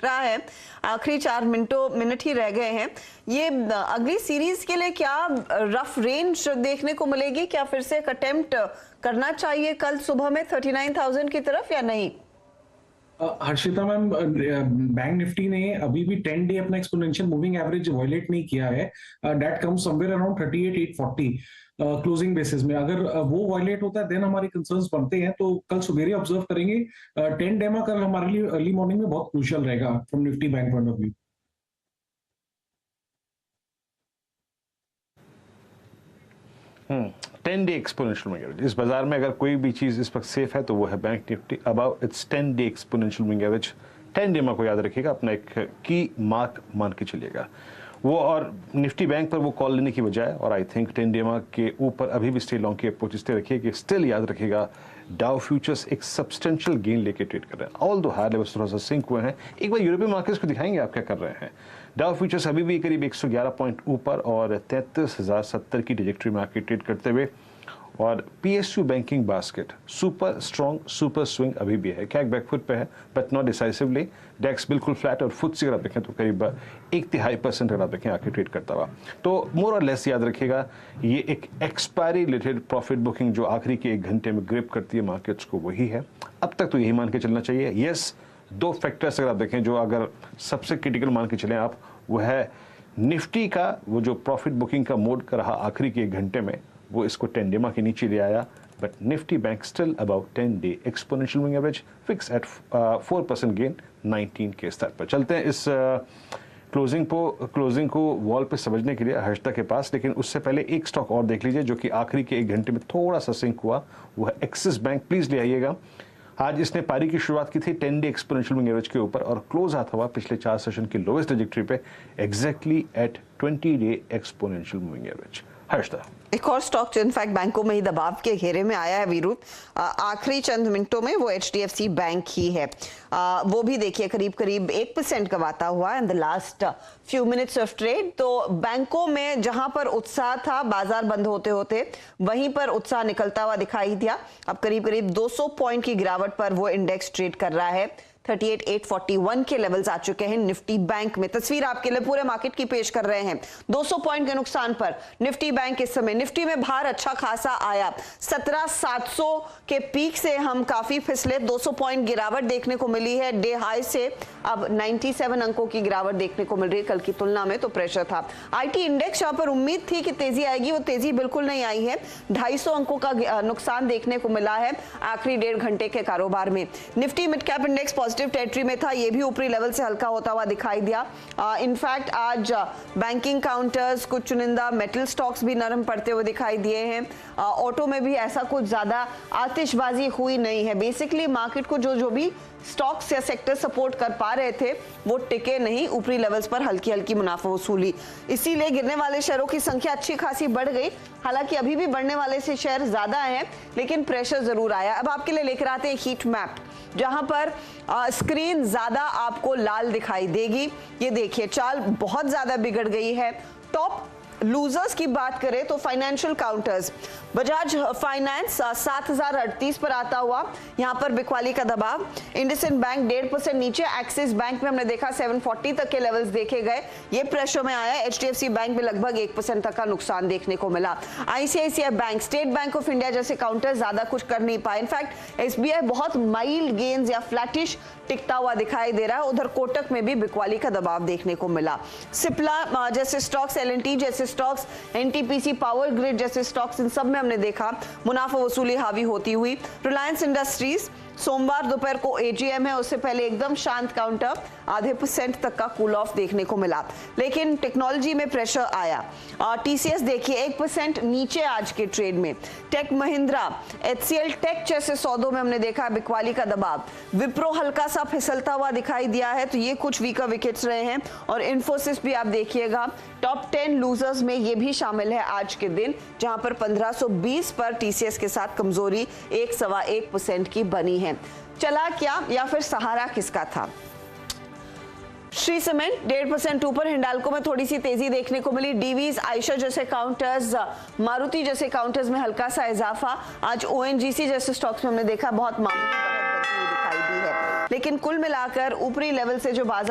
दिख रहा है। आखिरी 4 मिनट ही रह गए हैं। ये अगली सीरीज के लिए क्या रफ रेंज देखने को मिलेगी? क्या फिर से एक अटेम्प्ट करना चाहिए कल सुबह में 39,000 की तरफ या नहीं? हर्षिता मैम, बैंक निफ्टी ने अभी भी 10 डे अपना एक्सपोनेंशियल मूविंग एवरेज वायलेट नहीं किया है। That comes somewhere around 38,840 closing basis में। अगर वो वायलेट होता है देन हमारे कंसर्न्स बनते हैं, तो कल सुबेरे ऑब्जर्व करेंगे। 10 डेमा कल हमारे लिए अर्ली मॉर्निंग में बहुत क्रूशियल रहेगा from Nifty bank point of view. 10 day exponential moving average इस बाजार में अगर कोई भी चीज इस वक्त सेफ है तो वो है bank Nifty about it's 10 day exponential moving average. 10 day में को याद रखिएगा, अपना एक की मार्क मान के चलिएगा वो। और निफ्टी बैंक पर वो कॉल लेने की बजाय, और आई थिंक 10 डे के ऊपर अभी भी स्टे लॉन्ग की अप्रोच इसलिए रखिए कि स्टिल याद रखिएगा डाउ फ्यूचर्स एक सब्सटेंशियल गेन लेके ट्रेड कर रहे हैं। ऑल दो हायर लेवल्स थोड़ा सा सिंक हुए हैं। एक बार यूरोपियन मार्केट्स को दिखाएंगे आप क्या कर रहे हैं। डाउ फ्यूचर्स अभी भी करीब 111 पॉइंट ऊपर और 33,070 की ट्रेजेक्टरी में आके ट्रेड करते हुए। और PSU banking basket super strong super swing अभी भी है, क्या बैकफुट पे है बट नॉट डिसाइसिवली। डेक्स बिल्कुल फ्लैट और फुट्सी अगर आप देखें तो करीब 1/3% अगर आप देखें आके ट्रेड करता हुआ। तो मोर और लेस याद रखिएगा ये एक एक्सपायरी रिलेटेड प्रॉफिट बुकिंग जो आखिरी के 1 घंटे में ग्रिप करती है मार्केट्स को, वही है। अब तक तो यही मान के चलना चाहिए। यस, 2 फैक्टर्स अगर आप देखें जो अगर सबसे क्रिटिकल मान के चलें आप, वो है निफ्टी का वो जो प्रॉफिट बुकिंग का मोड का रहा आखिरी के 1 घंटे में, वो इसको 10 डेमा के नीचे ले आया। But Nifty bank still about 10 day exponential moving average fix eight 4% gain 19 के स्तर पर। चलते हैं इस क्लोजिंग को वॉल पे समझने के लिए हर्षिता के पास, लेकिन उससे पहले एक स्टॉक और देख लीजिए जो कि आखिरी के 1 घंटे में थोड़ा सा सिंक हुआ, वो है एक्सिस बैंक। प्लीज ले आइएगा। आज इसने पारी की शुरुआत की थी 10 डे एक्सपोनेंशियल मूविंग एवरेज के ऊपर और क्लोज आता हुआ पिछले 4 सेशन की लोएस्ट ट्रैजेक्टरी पे exactly at 20 day exponential moving average. Harshita, एक और स्टॉक जो इनफैक्ट बैंकों में ही दबाव के घेरे में आया है वीरू, आखिरी चंद मिनटों में, वो एचडीएफसी बैंक ही है। वो भी देखिए करीब 1% गवाता हुआ in the last few minutes of trade. तो बैंकों में जहां पर उत्साह था बाजार बंद होते होते, वहीं पर उत्साह निकलता हुआ दिखाई दिया। अब करीब 200 पॉइंट की गिरावट पर वो इंडेक्स ट्रेड कर रहा है। 38,841 के लेवल्स आ चुके हैं निफ्टी बैंक में। तस्वीर आपके लिए पूरे मार्केट की पेश कर रहे हैं। 200 पॉइंट के नुकसान पर निफ्टी बैंक इस समय, निफ्टी में भार अच्छा खासा आया। 17,700 के पीक से हम काफी फिसले, 200 पॉइंट गिरावट देखने को मिली है डे हाई से। अब 97 अंकों की गिरावट देखने को मिल रही है कल की तुलना में, तो प्रेशर था। आईटी इंडेक्स जहां पर उम्मीद थी कि तेजी आएगी, वो तेजी बिल्कुल नहीं आई है। 250 अंकों का नुकसान देखने को मिला है आखिरी 1.5 घंटे के कारोबार में। Nifty mid cap index positive territory में था, ये भी ऊपरी लेवल से हल्का होता हुआ दिखाई दिया। इनफैक्ट आज बैंकिंग काउंटर्स, कुछ चुनिंदा मेटल स्टॉक्स भी नरम पड़ते हुए दिखाई दिए हैं। ऑटो में भी ऐसा कुछ ज्यादा आतिशबाजी हुई नहीं है। बेसिकली मार्केट को जो भी स्टॉक्स या सेक्टर सपोर्ट कर पा रहे थे वो टिके नहीं, ऊपरी लेवल्स पर हल्की हल्की मुनाफा वसूली। इसीलिए गिरने वाले शेयरों की संख्या अच्छी खासी बढ़ गई। हालांकि अभी भी बढ़ने वाले से शेयर ज्यादा हैं, लेकिन प्रेशर जरूर आया। अब आपके लिए लेकर आते हैं हीट मैप, जहां पर स्क्रीन ज्यादा आपको लाल दिखाई देगी। ये देखिए चाल बहुत ज्यादा बिगड़ गई है। टॉप लूजर्स की बात करें तो फाइनेंशियल काउंटर्स, बजाज फाइनेंस 7,038 पर आता हुआ, यहां पर बिकवाली का दबाव। इंडसइंड बैंक 1.5% नीचे, एक्सिस बैंक में हमने देखा 740 तक के लेवल्स देखे गए, ये प्रेशर में आया। एचडीएफसी बैंक में लगभग 1% तक का नुकसान देखने को मिला। ICICI bank, state bank of India जैसे काउंटर ज्यादा कुछ कर नहीं पाए। इनफैक्ट एसबीआई बहुत माइल्ड गेन्स या फ्लैटिश टिकता हुआ दिखाई दे रहा है। उधर कोटक में भी बिकवाली का दबाव देखने को मिला। सिप्ला जैसे स्टॉक्स, एलएनटी जैसे स्टॉक्स, एनटीपीसी पावर ग्रिड जैसे स्टॉक्स, इन सब में हमने देखा मुनाफा वसूली हावी होती हुई। रिलायंस इंडस्ट्रीज, सोमवार दोपहर को एजीएम है, उससे पहले एकदम शांत काउंटर, 0.5% तक का कूल ऑफ देखने को मिला। लेकिन टेक्नोलॉजी में प्रेशर आया। टीसीएस देखिए 1% नीचे आज के ट्रेड में। टेक महिंद्रा, एचसीएल टेक जैसे सौदों में हमने देखा बिकवाली का दबाव। विप्रो हल्का सा फिसलता हुआ दिखाई दिया है, तो ये कुछ वीकर विकेट्स रहे हैं। और इन्फोसिस भी आप देखिएगा टॉप 10 लूजर्स में ये भी शामिल है आज के दिन, जहां पर 1520 पर टीसीएस के साथ कमजोरी 1.25% की बनी है। चला क्या या फिर सहारा किसका था? श्री सीमेंट 1.5% ऊपर, हिंडाल्को में थोड़ी सी तेजी देखने को मिली। डीवीज, आयशर जैसे काउंटर्स, मारुति जैसे काउंटर्स में हल्का सा इजाफा। आज ओएनजीसी जैसे स्टॉक्स में हमने देखा बहुत मामूली बढ़त दिखाई दी है। लेकिन कुल मिलाकर ऊपरी लेवल से जो बाजार